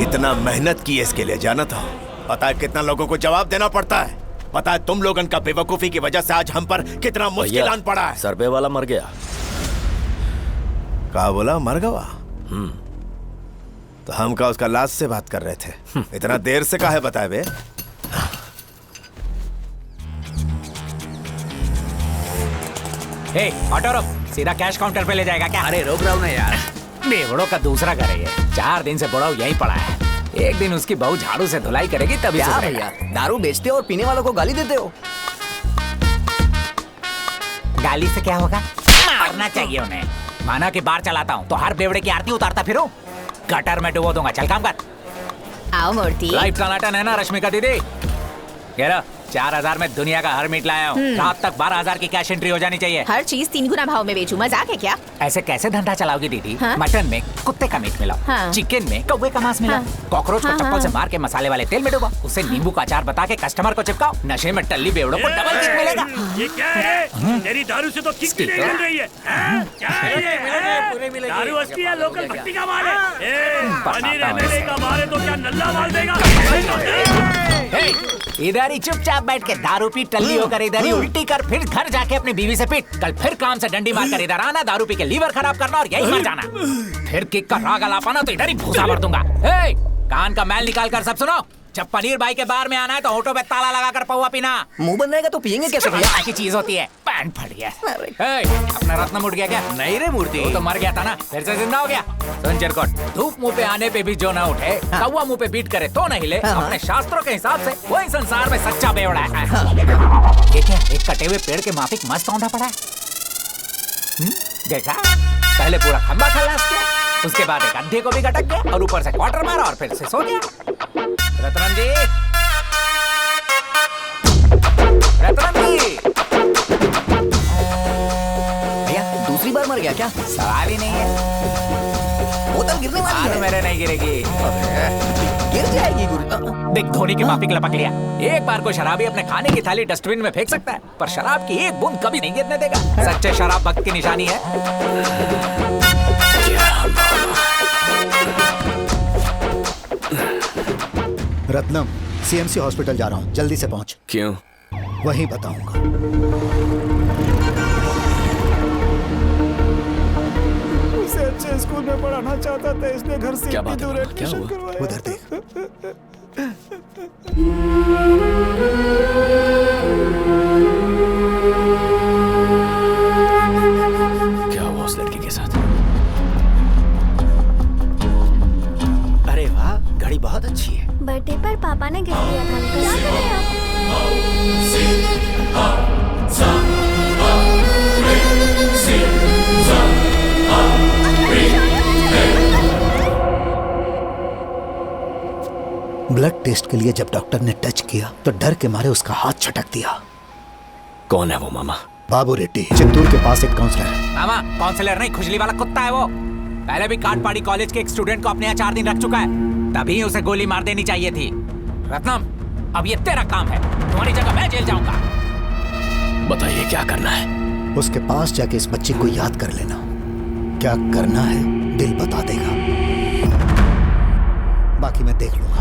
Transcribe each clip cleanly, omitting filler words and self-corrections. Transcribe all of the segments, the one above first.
इतना मेहनत की इसके लिए, जाना था? पता है कितना लोगों को जवाब देना पड़ता है? पता है तुम लोगों का बेवकूफी की वजह से आज हम पर कितना मुश्किल आन पड़ा है? सर पे वाला मर गया। कहा बोला मर गया? तो हम का उसका लाश से बात कर रहे थे। इतना देर से काहे बताए बे? ऑटो रोक, सीधा कैश काउंटर पे ले जाएगा क्या? अरे रोक रहा हूँ ना यार। बेवड़ों का दूसरा घर है ये। 4 दिन से बुढ़ाऊ यहीं पड़ा है। एक दिन उसकी बहू झाड़ू से धुलाई करेगी तभी क्या सुधरेगा। भैया, दारू बेचते हो और पीने वालों को गाली देते हो? गाली से क्या होगा? मारना चाहिए उन्हें। माना कि बार चलाता हूँ तो हर बेवड़े की आरती उतारता फिरूं? गटर में डुबो दूंगा। चल काम कर। आओ मूर्ति। लाइफ टनाटन है ना रश्मिका दीदी? 4000 में दुनिया का हर मीट लाया हूँ। रात तक 12000 की कैश एंट्री हो जानी चाहिए। हर चीज 3 गुना भाव में बेचूं, मजाक है क्या? ऐसे कैसे धंधा चलाओगी दीदी? हाँ? मटन में कुत्ते का मीट मिलाओ, हाँ? चिकन में कौवे का मांस मिलाओ, हाँ? कॉकरोच को हाँ, चप्पल हाँ। से मार के मसाले वाले तेल में डुबाओ, उसे नींबू का अचार बता के कस्टमर को चिपकाओ। नशे में टल्ली बेवड़ों को डबल किक मिलेगा। ये क्या है? तेरी दारू से तो किक भी नहीं मिल रही है। क्या है ये? दारू असली है, लोकल भट्टी का माल है। पनीर एमएलए का माल है तो क्या नल्ला माल देगा? इधर ही चुपचाप बैठ के दारू पी, टल्ली होकर इधर ही उल्टी कर, फिर घर जाके अपनी बीवी से पीट। कल फिर काम से डंडी मार कर इधर आना, दारू पी के लीवर खराब करना और यही मर जाना। फिर किक का राग अला पाना तो इधर ही भूसा भर दूंगा। कान का मैल निकाल कर सब सुनो। जब पनीर भाई के बार में आना है तो होठों पे ताला लगा कर पौवा पीना। मुंह बन रहेगा तो पियेंगे कैसे भैया? की चीज होती है। पैंट फट गया। अपना रत्न उठ गया क्या? नहीं रे मूर्ति, वो तो मर गया था ना, फिर से जिंदा हो गया। सुन चिरकुट, धूप मुंह पे आने पे भी जो ना उठे, कौवा मुंह पे बीट करे तो नहीं ले। अपने शास्त्रों के हिसाब से वही संसार में सच्चा बेवड़ा है। ये क्या? एक कटे हुए पेड़ के माफिक मस्त औंधा पड़ा है। देखा? पहले पूरा खंबा खलास किया, उसके बाद एक अंधे को भी गटक गया और ऊपर से क्वार्टर मारा और फिर से सो गया। रतन जी, रतन जी, भैया दूसरी बार मर गया क्या? सवाल ही नहीं है। बोतल गिरने वाली है। मेरे नहीं गिरेगी, गिर जाएगी गुरु। देख धोनी की माफिक लपक लिया। एक बार को शराबी अपने खाने की थाली डस्टबिन में फेंक सकता है, पर शराब की एक बूंद कभी नहीं गिरने देगा। सच्चे शराब भक्त की निशानी है। रत्नम, सीएमसी हॉस्पिटल जा रहा हूँ, जल्दी से पहुँच। क्यों? वहीं बताऊंगा। उसे अच्छे स्कूल में पढ़ाना चाहता था, इसने घर से इतनी दूर क्या एडमिशन हुआ? करवाया। उधर देख। क्या हुआ उस लड़की के साथ? अरे वाह, घड़ी बहुत अच्छी है। बर्थडे पर पापा ने गिफ्ट दिया था अंकल। क्या करें आप? ब्लड टेस्ट के लिए जब डॉक्टर ने टच किया तो डर के मारे उसका हाथ छटक दिया। कौन है वो मामा? बाबू रेड्डी, चित्तूर के पास एक काउंसलर है। मामा काउंसलर नहीं, खुजली वाला कुत्ता है वो। पहले भी काटपाड़ी कॉलेज के एक स्टूडेंट को अपने यहाँ 4 दिन रख चुका है, तभी उसे गोली मार देनी चाहिए थी। रत्नम, अब ये तेरा काम है, तुम्हारी जगह मैं जेल जाऊंगा। बताइए क्या करना है? उसके पास जाके इस बच्चे को याद कर लेना। क्या करना है दिल बता देगा, बाकी मैं देख लूंगा।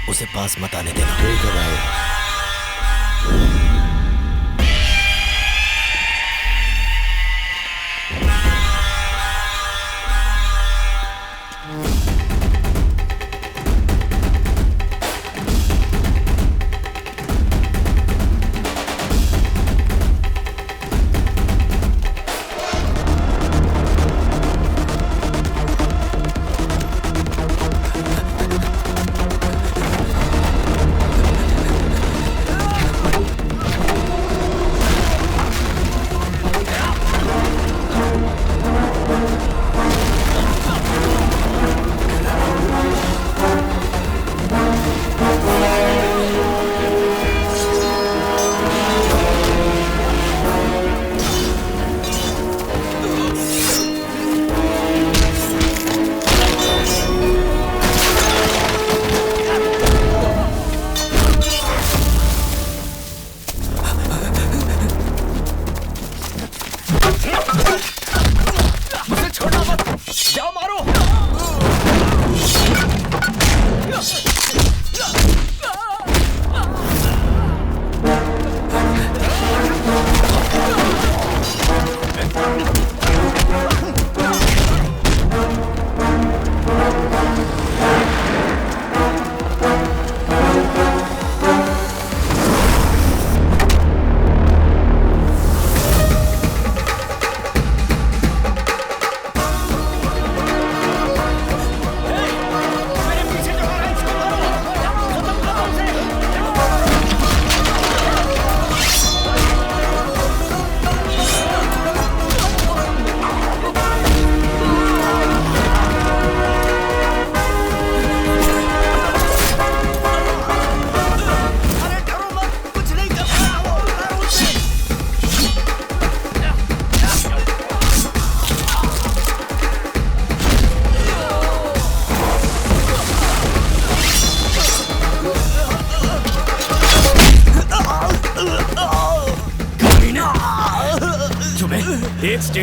उसे पास मत आने देना। ठीक है भाई।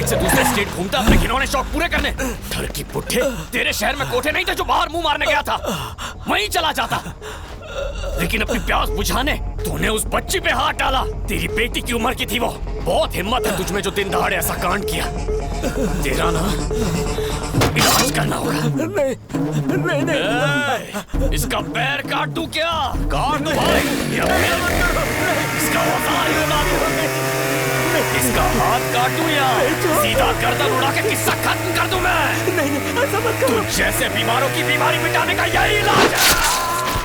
स्टेट से दूसरे स्टेट घूमता अपने घिनौने शौक पूरे करने। घर की पुट्ठे, तेरे शहर में कोठे नहीं थे जो बाहर मुंह मारने गया था, वहीं चला जाता। लेकिन अपनी प्यास बुझाने तूने उस बच्ची पे हाथ डाला। तेरी बेटी की उम्र की थी वो। बहुत हिम्मत है तुझमें जो दिन दहाड़े ऐसा कांड किया। तेरा ना इलाज करना होगा। नहीं। इसका पैर काट दूं क्या? काट दो भाई। इसका औजार ही उड़ा दूं। इसका हाथ काट दूं या सीधा गर्दन उड़ा के किस्सा खत्म कर दूं मैं? नहीं, ऐसा मत करो। तुझ जैसे बीमारों की बीमारी मिटाने का यही इलाज है।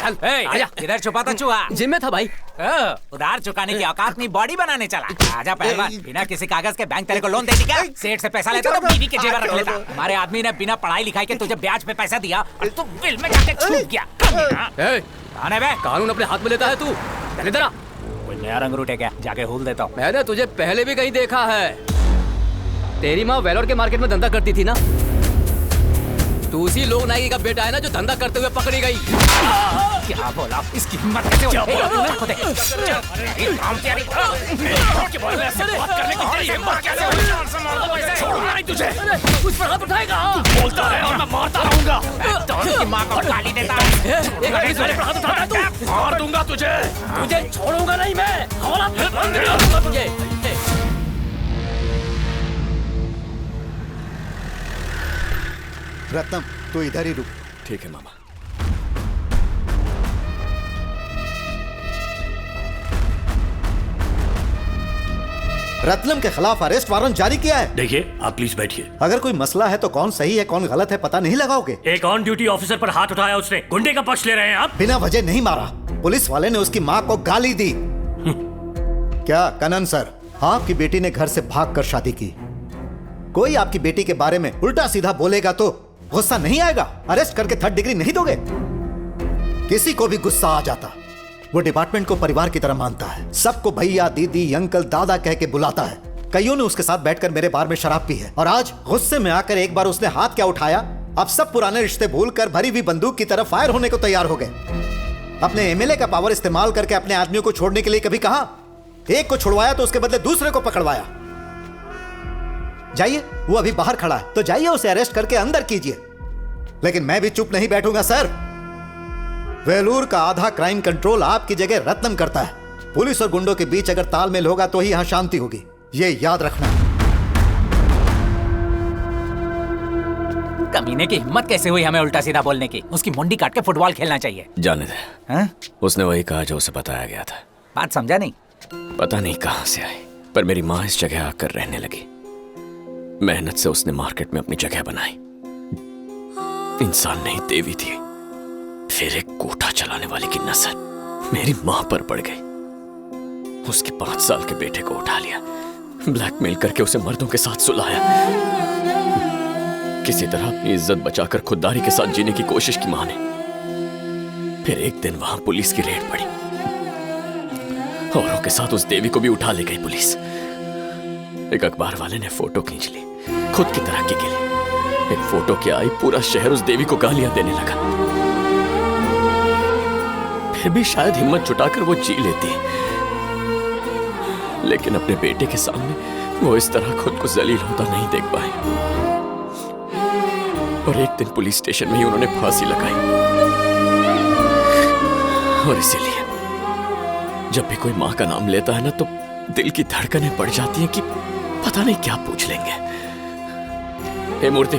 आजा, इधर छुपा था चूहा। जिम में था भाई। उधार चुकाने की औकात नहीं, बॉडी बनाने चला। आजा पहलवान, बिना किसी कागज के बैंक तेरे को लोन देती क्या? सेठ से पैसा लेता तो बीवी के जेवर रख लेता। हमारे आदमी ने बिना पढ़ाई लिखाई के तुझे ब्याज पे पैसा दिया और तू बिल में जाके छूट गया। कौन है बे? कानून अपने हाथ में लेता है तू। चल इधर आ। कोई नया रंग रूट है क्या? जाके हुल देता हूँ। मैंने तुझे पहले भी कहीं देखा है। तेरी माँ वेलोर के मार्केट में धंधा करती थी ना। तू उसी लोग नायकी का बेटा है ना जो धंधा करते हुए पकड़ी गई। क्या बोला? इसकी हिम्मत कैसे हुई? छोड़ूंगा नहीं तुझे। उस पर हाथ उठाएगा। बोलता है और मैं मारता रहूंगा। की माँ को गाली देता है। मार दूंगा तुझे। तुझे छोड़ूंगा नहीं मैं। हवाला बंद कर दूंगा तुझे। रत्नम तू इधर ही रुक। ठीक है मामा। रत्नम के खिलाफ अरेस्ट वारंट जारी किया है। देखिए, आप प्लीज बैठिए। अगर कोई मसला है तो कौन सही है कौन गलत है पता नहीं लगाओगे? एक ऑन ड्यूटी ऑफिसर पर हाथ उठाया उसने। गुंडे का पक्ष ले रहे हैं आप? बिना वजह नहीं मारा। पुलिस वाले ने उसकी माँ को गाली दी। क्या कनन सर, आपकी बेटी ने घर से भागकर शादी की। कोई आपकी बेटी के बारे में उल्टा सीधा बोलेगा तो गुस्सा नहीं आएगा? अरेस्ट करके 3rd डिग्री नहीं दोगे? किसी को भी गुस्सा आ जाता। वो डिपार्टमेंट को परिवार की तरह मानता है। सबको भैया, दीदी, अंकल, दादा कह के बुलाता है। कईयों ने उसके साथ बैठकर मेरे बार में शराब पी है। और आज गुस्से में आकर एक बार उसने हाथ क्या उठाया, अब सब पुराने रिश्ते भूलकर भरी हुई बंदूक की तरह फायर होने को तैयार हो गए। अपने एमएलए का पावर इस्तेमाल करके अपने आदमियों को छोड़ने के लिए कभी कहा? एक को छुड़वाया तो उसके बदले दूसरे को पकड़वाया। जाइए, वो अभी बाहर खड़ा है तो जाइए उसे अरेस्ट करके अंदर कीजिए। लेकिन मैं भी चुप नहीं बैठूंगा सर। वेलूर का आधा क्राइम कंट्रोल आपकी जगह रत्नम करता है। पुलिस और गुंडों के बीच अगर तालमेल होगा तो ही यहां शांति होगी, ये याद रखना। कमीने की हिम्मत कैसे हुई हमें उल्टा सीधा बोलने की? उसकी मुंडी काट के फुटबॉल खेलना चाहिए। जाने दे। उसने वही कहा जो उसे बताया गया था। बात समझा नहीं? पता नहीं कहां से आई, पर मेरी माँ इस जगह आकर रहने लगी। मेहनत से उसने मार्केट में अपनी जगह बनाई। इंसान नहीं देवी थी। फिर एक कोठा चलाने वाले की नजर मेरी माँ पर पड़ गई। उसके 5 साल के बेटे को उठा लिया, ब्लैकमेल करके उसे मर्दों के साथ सुलाया। किसी तरह अपनी इज्जत बचाकर खुददारी के साथ जीने की कोशिश की माँ ने। फिर एक दिन वहां पुलिस की रेड पड़ी। औरों के साथ उस देवी को भी उठा ले गई पुलिस। एक अखबार वाले ने फोटो खींच ली, खुद की तरक्की के लिए। एक फोटो के आई पूरा शहर उस देवी को गालियां देने लगा। फिर भी शायद हिम्मत जुटाकर वो जी लेती, लेकिन अपने बेटे के सामने वो इस तरह खुद को जलील होता नहीं देख पाए। और एक दिन पुलिस स्टेशन में ही उन्होंने फांसी लगाई। और इसीलिए जब भी कोई माँ का नाम लेता है ना तो दिल की धड़कनें बढ़ जाती हैं कि पता नहीं क्या पूछ लेंगे। हे मूर्ति,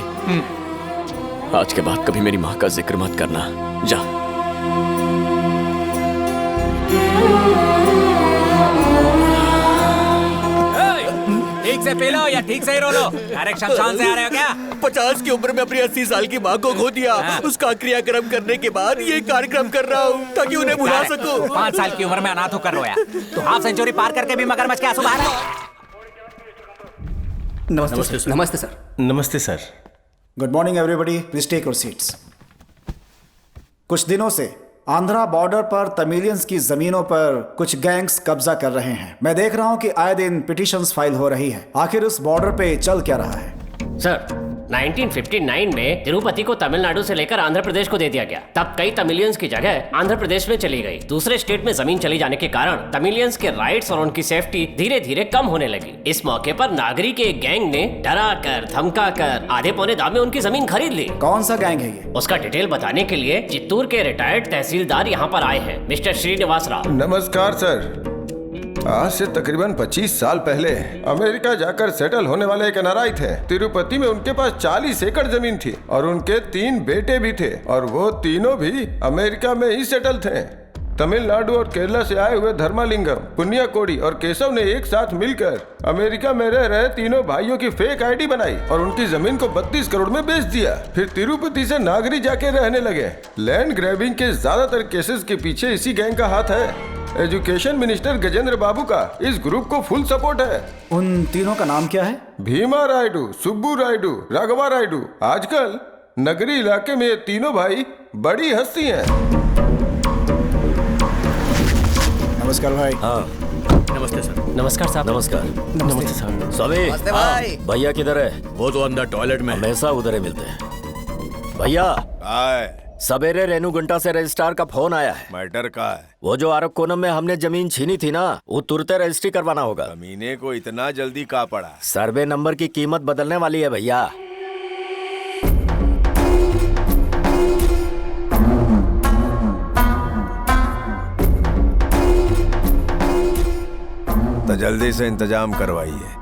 आज के बाद कभी मेरी माँ का जिक्र मत करना। जा। ठीक से पी लो या ठीक से ही रो लो। डायरेक्ट शमशान से आ रहे हो क्या? 50 की उम्र में अपनी 80 साल की माँ को खो दिया। उसका क्रियाक्रम करने के बाद ये कार्यक्रम कर रहा हूँ ताकि उन्हें भुला सकूं। 5 साल की उम्र में अनाथ होकर रोया तो हाफ सेंचुरी पार करके भी मगरमच्छ के आंसू बहा रहा है। नमस्ते सर। नमस्ते सर। नमस्ते sir. Good morning everybody, please take your seats. कुछ दिनों से आंध्रा बॉर्डर पर तमिलियंस की जमीनों पर कुछ गैंग्स कब्जा कर रहे हैं। मैं देख रहा हूं कि आए दिन पिटीशंस फाइल हो रही है। आखिर उस बॉर्डर पे चल क्या रहा है? सर, 1959 में तिरुपति को तमिलनाडु से लेकर आंध्र प्रदेश को दे दिया गया। तब कई तमिलियंस की जगह आंध्र प्रदेश में चली गई। दूसरे स्टेट में जमीन चली जाने के कारण तमिलियंस के राइट्स और उनकी सेफ्टी धीरे धीरे कम होने लगी। इस मौके पर नागरी के एक गैंग ने डरा कर धमका कर आधे पौने दाम में उनकी जमीन खरीद ली। कौन सा गैंग है ये? उसका डिटेल बताने के लिए चित्तूर के रिटायर्ड तहसीलदार यहाँ पर आए हैं, मिस्टर श्रीनिवास राव। नमस्कार सर। आज से तकरीबन 25 साल पहले अमेरिका जाकर सेटल होने वाले एक एनआरआई थे। तिरुपति में उनके पास 40 एकड़ जमीन थी और उनके 3 बेटे भी थे और वो तीनों भी अमेरिका में ही सेटल थे। तमिलनाडु और केरला से आए हुए धर्मालिंगम, पुण्यकोडी और केशव ने एक साथ मिलकर अमेरिका में रह रहे तीनों भाइयों की फेक आईडी बनाई और उनकी जमीन को 32 करोड़ में बेच दिया। फिर तिरुपति से नागरी जाके रहने लगे। लैंड ग्रैबिंग के ज्यादातर केसेस के पीछे इसी गैंग का हाथ है। एजुकेशन मिनिस्टर गजेंद्र बाबू का इस ग्रुप को फुल सपोर्ट है। उन तीनों का नाम क्या है? भीमा रायडू, सुब्बू रायडू, राघवा रायडू। आजकल नगरी इलाके में ये तीनों भाई बड़ी हस्ती हैं। नमस्कार भाई। हाँ नमस्ते सर। नमस्कार साहब। नमस्कार। नमस्ते सर। स्वामी भैया किधर है? वो तो अंदर टॉयलेट में। हमेशा उधर ही मिलते हैं। भैया सवेरे रेणुगुंटा से रजिस्ट्रार का फोन आया है। मैटर का है? वो जो आरकोनम में हमने जमीन छीनी थी ना, वो तुरंत रजिस्ट्री करवाना होगा। जमीने को इतना जल्दी कहाँ पड़ा? सर्वे नंबर की कीमत बदलने वाली है भैया। तो जल्दी से इंतजाम करवाइए।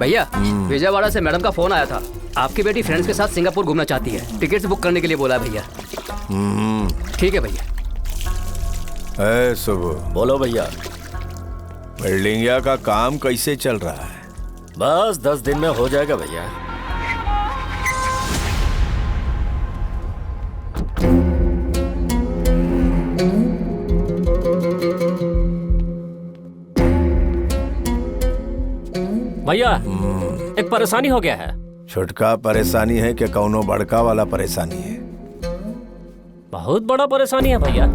भैया विजयवाड़ा से मैडम का फोन आया था। आपकी बेटी फ्रेंड्स के साथ सिंगापुर घूमना चाहती है। टिकट्स बुक करने के लिए बोला है भैया। ठीक है भैया। सुबह बोलो भैया। बिल्डिंगिया का काम कैसे चल रहा है? बस 10 दिन में हो जाएगा भैया। भैया एक परेशानी हो गया है। छुटका परेशानी है कि कौनो बड़का वाला परेशानी है? बहुत बड़ा परेशानी है भैया।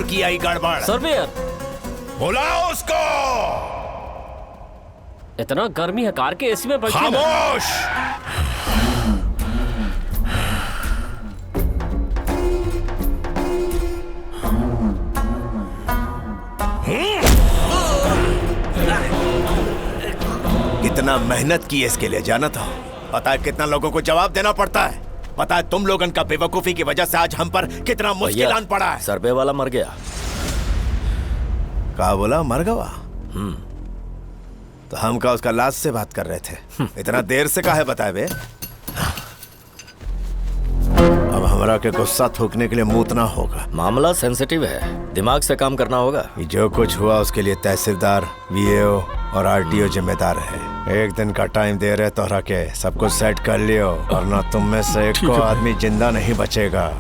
की आई गड़बड़। सर्वेयर बुलाओ उसको। इतना गर्मी है, कार के एसी में बैठे। खामोश। कितना मेहनत की है इसके लिए, जाना था? पता है कितना लोगों को जवाब देना पड़ता है? पता है तुम लोगों का बेवकूफी की वजह से आज हम पर कितना मुश्किल आन पड़ा है? सर्वे वाला मर गया। क्या बोला? मर गया? तो हम का उसका लाश से बात कर रहे थे। इतना देर से काहे बताए बे? अब हमरा के गुस्सा थूकने के लिए मूतना होगा। मामला सेंसिटिव है, दिमाग से काम करना होगा। जो कुछ हुआ उसके लिए तहसीलदार, वीएओ और आरटीओ जिम्मेदार है। एक दिन का टाइम दे रहे तोहरा के सब कुछ सेट कर लियो, वरना तुम में से एक को आदमी जिंदा नहीं बचेगा।